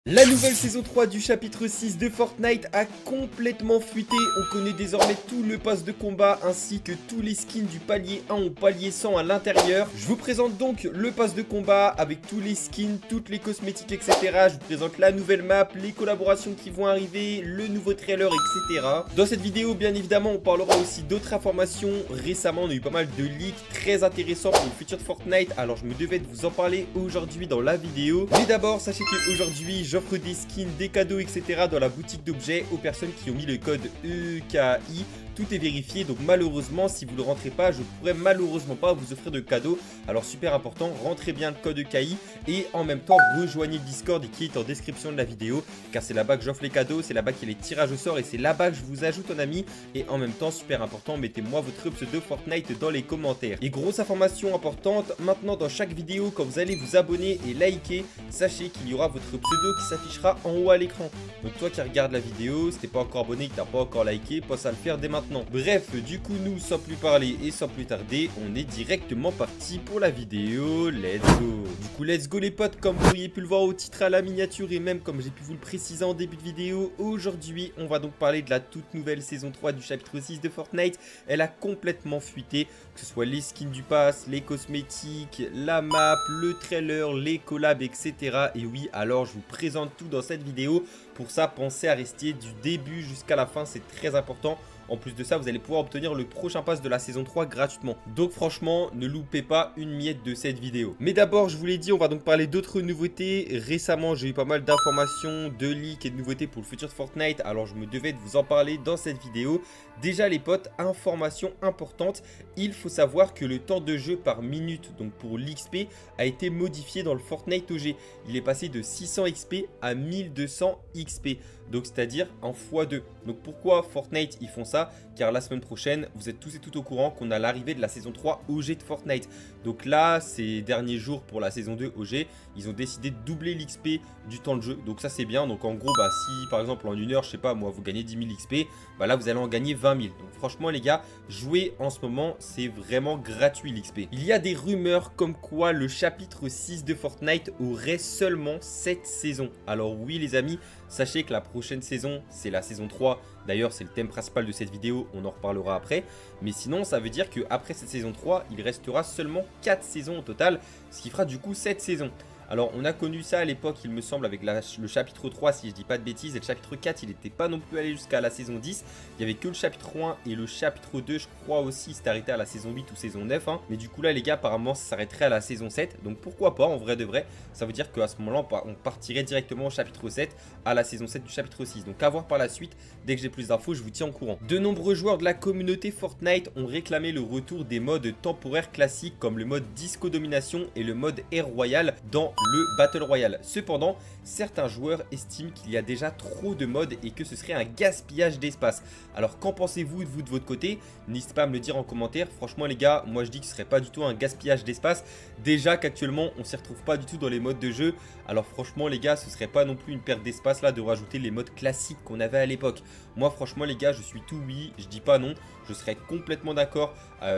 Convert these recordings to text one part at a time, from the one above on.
La nouvelle saison 3 du chapitre 6 de Fortnite a complètement fuité. On connaît désormais tout le pass de combat ainsi que tous les skins du palier 1 au palier 100 à l'intérieur. Je vous présente donc le pass de combat avec tous les skins, toutes les cosmétiques, etc. Je vous présente la nouvelle map, les collaborations qui vont arriver, le nouveau trailer, etc. Dans cette vidéo, bien évidemment, on parlera aussi d'autres informations. Récemment, on a eu pas mal de leaks très intéressants pour le futur de Fortnite. Alors, je me devais de vous en parler aujourd'hui dans la vidéo. Mais d'abord, sachez qu'aujourd'hui, j'offre des skins, des cadeaux, etc. dans la boutique d'objets aux personnes qui ont mis le code EKI. Tout est vérifié, donc malheureusement, si vous ne le rentrez pas, je pourrais malheureusement pas vous offrir de cadeaux. Alors super important, rentrez bien le code EKI et en même temps, rejoignez le Discord qui est en description de la vidéo. Car c'est là-bas que j'offre les cadeaux, c'est là-bas qu'il y a les tirages au sort et c'est là-bas que je vous ajoute en ami. Et en même temps, super important, mettez-moi votre pseudo Fortnite dans les commentaires. Et grosse information importante, maintenant dans chaque vidéo, quand vous allez vous abonner et liker, sachez qu'il y aura votre pseudo qui s'affichera en haut à l'écran. Donc toi qui regardes la vidéo, si t'es pas encore abonné, que t'as pas encore liké, pense à le faire dès maintenant. Bref, du coup nous, sans plus parler et sans plus tarder, on est directement parti pour la vidéo. Let's go. Du coup, let's go les potes, comme vous auriez pu le voir au titre, à la miniature et même comme j'ai pu vous le préciser en début de vidéo, aujourd'hui on va donc parler de la toute nouvelle saison 3 du chapitre 6 de Fortnite. Elle a complètement fuité, que ce soit les skins du pass, les cosmétiques, la map, le trailer, les collabs, etc. Et oui, alors je vous présente tout dans cette vidéo. Pour ça, pensez à rester du début jusqu'à la fin, c'est très important. En plus de ça, vous allez pouvoir obtenir le prochain pass de la saison 3 gratuitement. Donc franchement, ne loupez pas une miette de cette vidéo. Mais d'abord, je vous l'ai dit, on va donc parler d'autres nouveautés. Récemment, j'ai eu pas mal d'informations, de leaks et de nouveautés pour le futur de Fortnite. Alors je me devais de vous en parler dans cette vidéo. Déjà les potes, information importante, il faut savoir que le temps de jeu par minute, donc pour l'XP, a été modifié dans le Fortnite OG. Il est passé de 600 XP à 1200 XP. Donc c'est-à-dire en x2. Donc pourquoi Fortnite ils font ça? Car la semaine prochaine, vous êtes tous et toutes au courant qu'on a l'arrivée de la saison 3 OG de Fortnite. Donc là, ces derniers jours pour la saison 2 OG, ils ont décidé de doubler l'XP du temps de jeu. Donc ça c'est bien. Donc en gros, bah, si par exemple en une heure, je sais pas moi, vous gagnez 10 000 XP, bah là vous allez en gagner 20 000. Donc franchement les gars, jouer en ce moment, c'est vraiment gratuit l'XP. Il y a des rumeurs comme quoi le chapitre 6 de Fortnite aurait seulement 7 saisons. Alors oui les amis, sachez que la prochaine saison, c'est la saison 3. D'ailleurs, c'est le thème principal de cette vidéo, on en reparlera après. Mais sinon, ça veut dire qu'après cette saison 3, il restera seulement 4 saisons au total, ce qui fera du coup 7 saisons. Alors, on a connu ça à l'époque, il me semble, avec le chapitre 3, si je dis pas de bêtises. Et le chapitre 4, il n'était pas non plus allé jusqu'à la saison 10. Il n'y avait que le chapitre 1 et le chapitre 2, je crois aussi, s'est arrêté à la saison 8 ou saison 9. Hein. Mais du coup, là, les gars, apparemment, ça s'arrêterait à la saison 7. Donc, pourquoi pas, en vrai de vrai. Ça veut dire qu'à ce moment-là, on partirait directement au chapitre 7, à la saison 7 du chapitre 6. Donc, à voir par la suite. Dès que j'ai plus d'infos, je vous tiens au courant. De nombreux joueurs de la communauté Fortnite ont réclamé le retour des modes temporaires classiques comme le mode Disco Domination et le mode Air Royal dans le Battle Royale. Cependant, certains joueurs estiment qu'il y a déjà trop de modes et que ce serait un gaspillage d'espace. Alors qu'en pensez-vous de votre côté? N'hésitez pas à me le dire en commentaire. Franchement les gars, moi je dis que ce serait pas du tout un gaspillage d'espace. Déjà qu'actuellement on s'y retrouve pas du tout dans les modes de jeu. Alors franchement les gars, ce serait pas non plus une perte d'espace là de rajouter les modes classiques qu'on avait à l'époque. Moi franchement les gars, je suis tout oui, je dis pas non. Je serais complètement d'accord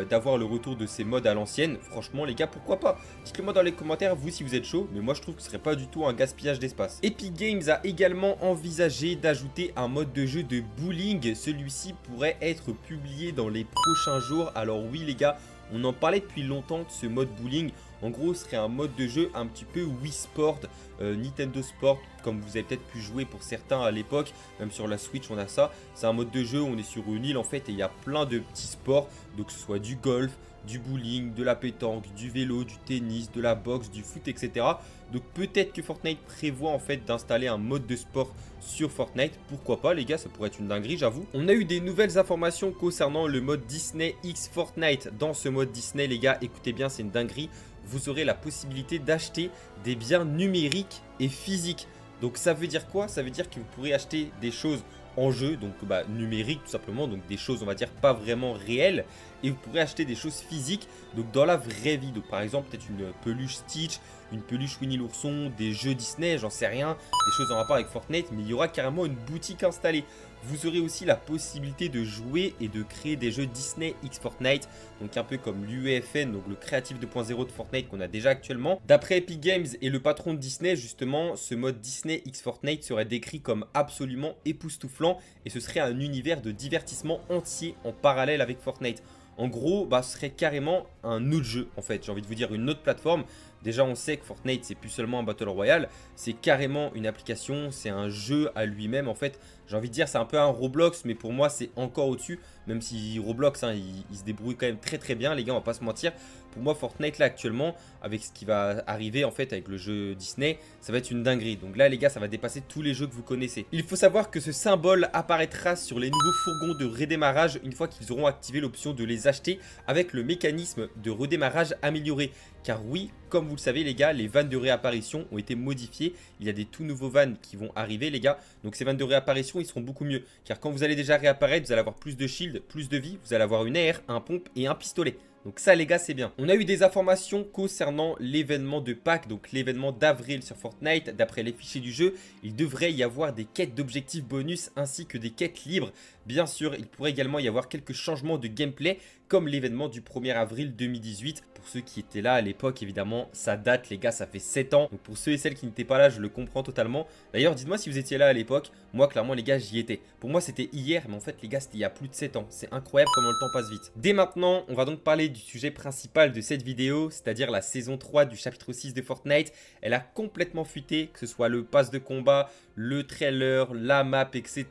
d'avoir le retour de ces modes à l'ancienne. Franchement les gars, pourquoi pas? Dites-le moi dans les commentaires vous si vous êtes chaud. Mais moi je trouve que ce serait pas du tout un gaspillage d'espace. Epic Games a également envisagé d'ajouter un mode de jeu de bowling. Celui-ci pourrait être publié dans les prochains jours. Alors oui les gars, on en parlait depuis longtemps de ce mode bowling. En gros, ce serait un mode de jeu un petit peu Wii Sport, Nintendo Sport, comme vous avez peut-être pu jouer pour certains à l'époque. Même sur la Switch, on a ça. C'est un mode de jeu où on est sur une île en fait et il y a plein de petits sports. Donc que ce soit du golf, du bowling, de la pétanque, du vélo, du tennis, de la boxe, du foot, etc. Donc peut-être que Fortnite prévoit en fait d'installer un mode de sport sur Fortnite. Pourquoi pas les gars, ça pourrait être une dinguerie j'avoue. On a eu des nouvelles informations concernant le mode Disney X Fortnite. Dans ce mode Disney les gars, écoutez bien, c'est une dinguerie. Vous aurez la possibilité d'acheter des biens numériques et physiques. Donc ça veut dire quoi? Ça veut dire que vous pourrez acheter des choses en jeu, donc numériques tout simplement, donc des choses on va dire pas vraiment réelles, et vous pourrez acheter des choses physiques, donc dans la vraie vie. Donc par exemple peut-être une peluche Stitch une peluche Winnie l'ourson, des jeux Disney, j'en sais rien, des choses en rapport avec Fortnite, mais il y aura carrément une boutique installée. Vous aurez aussi la possibilité de jouer et de créer des jeux Disney X Fortnite, donc un peu comme l'UEFN, donc le Creative 2.0 de Fortnite qu'on a déjà actuellement. D'après Epic Games et le patron de Disney, justement, ce mode Disney X Fortnite serait décrit comme absolument époustouflant et ce serait un univers de divertissement entier en parallèle avec Fortnite. En gros, ce serait carrément un autre jeu, en fait, j'ai envie de vous dire une autre plateforme. Déjà, on sait que Fortnite, c'est plus seulement un Battle Royale, c'est carrément une application, c'est un jeu à lui-même, en fait. J'ai envie de dire, c'est un peu un Roblox, mais pour moi, c'est encore au-dessus. Même si Roblox, hein, il se débrouille quand même très bien, les gars, on va pas se mentir. Pour moi, Fortnite, là, actuellement, avec ce qui va arriver, en fait, avec le jeu Disney, ça va être une dinguerie. Donc là, les gars, ça va dépasser tous les jeux que vous connaissez. Il faut savoir que ce symbole apparaîtra sur les nouveaux fourgons de redémarrage une fois qu'ils auront activé l'option de les acheter avec le mécanisme de redémarrage amélioré. Car oui, comme vous le savez les gars, les vannes de réapparition ont été modifiées. Il y a des tout nouveaux vannes qui vont arriver les gars. Donc ces vannes de réapparition, ils seront beaucoup mieux. Car quand vous allez déjà réapparaître, vous allez avoir plus de shield, plus de vie. Vous allez avoir une AR, un pompe et un pistolet. Donc ça les gars c'est bien. On a eu des informations concernant l'événement de Pâques, donc l'événement d'avril sur Fortnite. D'après les fichiers du jeu, il devrait y avoir des quêtes d'objectifs bonus ainsi que des quêtes libres. Bien sûr, il pourrait également y avoir quelques changements de gameplay comme l'événement du 1er avril 2018. Pour ceux qui étaient là à l'époque, évidemment, ça date les gars, ça fait 7 ans. Donc pour ceux et celles qui n'étaient pas là, je le comprends totalement. D'ailleurs, dites-moi si vous étiez là à l'époque. Moi, clairement les gars, j'y étais. Pour moi, c'était hier, mais en fait les gars, c'était il y a plus de 7 ans. C'est incroyable comment le temps passe vite. Dès maintenant, on va donc parler du sujet principal de cette vidéo, c'est-à-dire la saison 3 du chapitre 6 de Fortnite. Elle a complètement fuité, que ce soit le pass de combat, le trailer, la map, etc.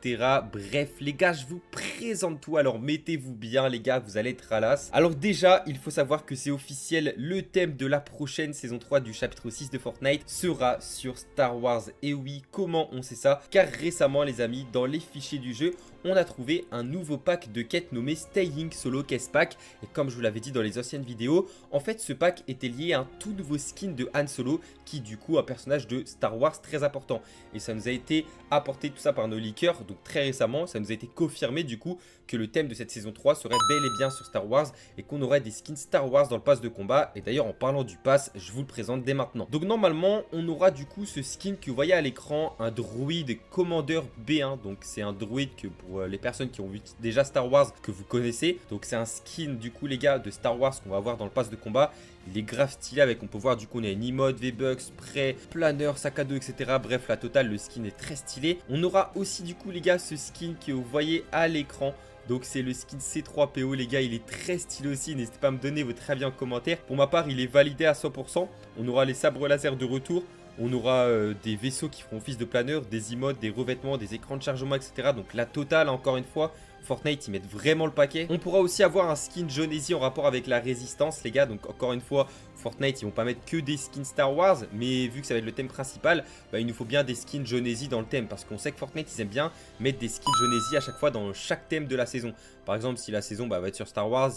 Bref, les gars, je vous présente tout. Alors, mettez-vous bien, les gars, vous allez être à l'as. Alors déjà, il faut savoir que c'est officiel. Le thème de la prochaine saison 3 du chapitre 6 de Fortnite sera sur Star Wars. Et oui, comment on sait ça? Car récemment, les amis, dans les fichiers du jeu, on a trouvé un nouveau pack de quêtes nommé Staying Solo Case Pack. Et comme je vous l'avais dit dans les anciennes vidéos, en fait ce pack était lié à un tout nouveau skin de Han Solo qui du coup est un personnage de Star Wars très important. Et ça nous a été apporté tout ça par nos leakers, donc très récemment ça nous a été confirmé du coup que le thème de cette saison 3 serait bel et bien sur Star Wars et qu'on aurait des skins Star Wars dans le pass de combat. Et d'ailleurs en parlant du pass, je vous le présente dès maintenant. Donc normalement on aura du coup ce skin que vous voyez à l'écran, un droïde commandeur B1. Donc c'est un droïde que pour les personnes qui ont vu déjà Star Wars que vous connaissez. Donc c'est un skin du coup les gars de Star Wars qu'on va avoir dans le pass de combat. Il est grave stylé avec, on peut voir du coup on a une emote, V-Bucks, spray, planeur, sac à dos, etc. Bref la totale, le skin est très stylé. On aura aussi du coup les gars ce skin que vous voyez à l'écran. Donc c'est le skin C3PO les gars, il est très stylé aussi, n'hésitez pas à me donner votre avis en commentaire. Pour ma part il est validé à 100%, on aura les sabres laser de retour. On aura des vaisseaux qui feront office de planeur, des emotes, des revêtements, des écrans de chargement, etc. Donc la totale, encore une fois, Fortnite, ils mettent vraiment le paquet. On pourra aussi avoir un skin Jonesy en rapport avec la résistance, les gars. Donc encore une fois, Fortnite, ils vont pas mettre que des skins Star Wars. Mais vu que ça va être le thème principal, il nous faut bien des skins Jonesy dans le thème. Parce qu'on sait que Fortnite, ils aiment bien mettre des skins Jonesy à chaque fois dans chaque thème de la saison. Par exemple, si la saison va être sur Star Wars,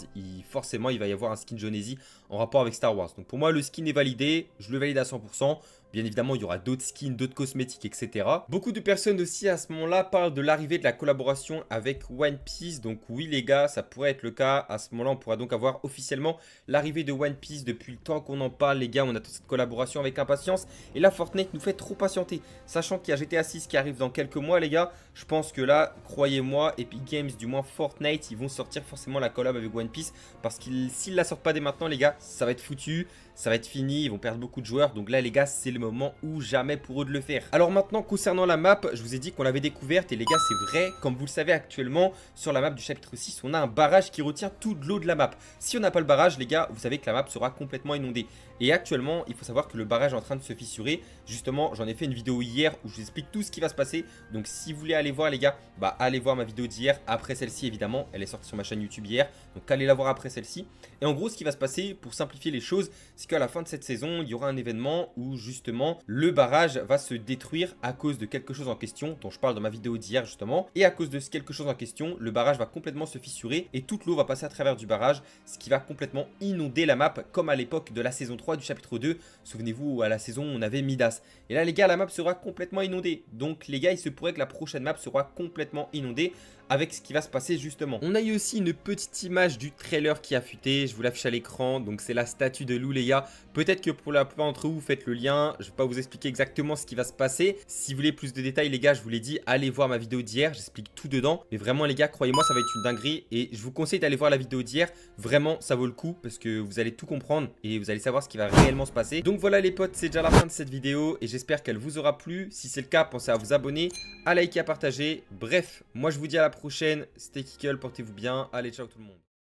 forcément, il va y avoir un skin Jonesy en rapport avec Star Wars. Donc pour moi, le skin est validé. Je le valide à 100%. Bien évidemment, il y aura d'autres skins, d'autres cosmétiques, etc. Beaucoup de personnes aussi à ce moment-là parlent de l'arrivée de la collaboration avec One Piece. Donc oui les gars, ça pourrait être le cas. À ce moment-là, on pourra donc avoir officiellement l'arrivée de One Piece. Depuis le temps qu'on en parle les gars, on attend cette collaboration avec impatience. Et là, Fortnite nous fait trop patienter. Sachant qu'il y a GTA 6 qui arrive dans quelques mois les gars. Je pense que là, croyez-moi, Epic Games, du moins Fortnite, ils vont sortir forcément la collab avec One Piece. Parce qu'ils s'ils la sortent pas dès maintenant les gars, ça va être foutu. Ça va être fini, ils vont perdre beaucoup de joueurs. Donc là les gars, c'est le moment ou jamais pour eux de le faire. Alors maintenant, concernant la map, je vous ai dit qu'on l'avait découverte. Et les gars, c'est vrai, comme vous le savez actuellement, sur la map du chapitre 6, on a un barrage qui retient tout de l'eau de la map. Si on n'a pas le barrage, les gars, vous savez que la map sera complètement inondée. Et actuellement, il faut savoir que le barrage est en train de se fissurer. Justement, j'en ai fait une vidéo hier où je vous explique tout ce qui va se passer. Donc si vous voulez aller voir les gars, allez voir ma vidéo d'hier, après celle-ci évidemment. Elle est sortie sur ma chaîne YouTube hier, donc allez la voir après celle-ci. Et en gros, ce qui va se passer, pour simplifier les choses, c'est qu'à la fin de cette saison, il y aura un événement où justement le barrage va se détruire à cause de quelque chose en question, dont je parle dans ma vidéo d'hier justement. Et à cause de ce quelque chose en question, le barrage va complètement se fissurer et toute l'eau va passer à travers du barrage, ce qui va complètement inonder la map, comme à l'époque de la saison 3 du chapitre 2. Souvenez-vous, à la saison, on avait Midas. Et là les gars, la map sera complètement inondée. Donc les gars, il se pourrait que la prochaine map sera complètement inondée. avec ce qui va se passer justement. On a eu aussi une petite image du trailer qui a fuité, je vous l'affiche à l'écran, donc c'est la statue de Lou Leia. Peut-être que pour la plupart d'entre vous, vous faites le lien, je vais pas vous expliquer exactement ce qui va se passer. Si vous voulez plus de détails les gars, je vous l'ai dit, allez voir ma vidéo d'hier, j'explique tout dedans. Mais vraiment les gars, croyez-moi, ça va être une dinguerie et je vous conseille d'aller voir la vidéo d'hier. Vraiment, ça vaut le coup parce que vous allez tout comprendre et vous allez savoir ce qui va réellement se passer. Donc voilà les potes, c'est déjà la fin de cette vidéo et j'espère qu'elle vous aura plu. Si c'est le cas, pensez à vous abonner, à liker, à partager. Bref, moi je vous dis à la prochaine. C'était Kikle, portez-vous bien. Allez, ciao tout le monde.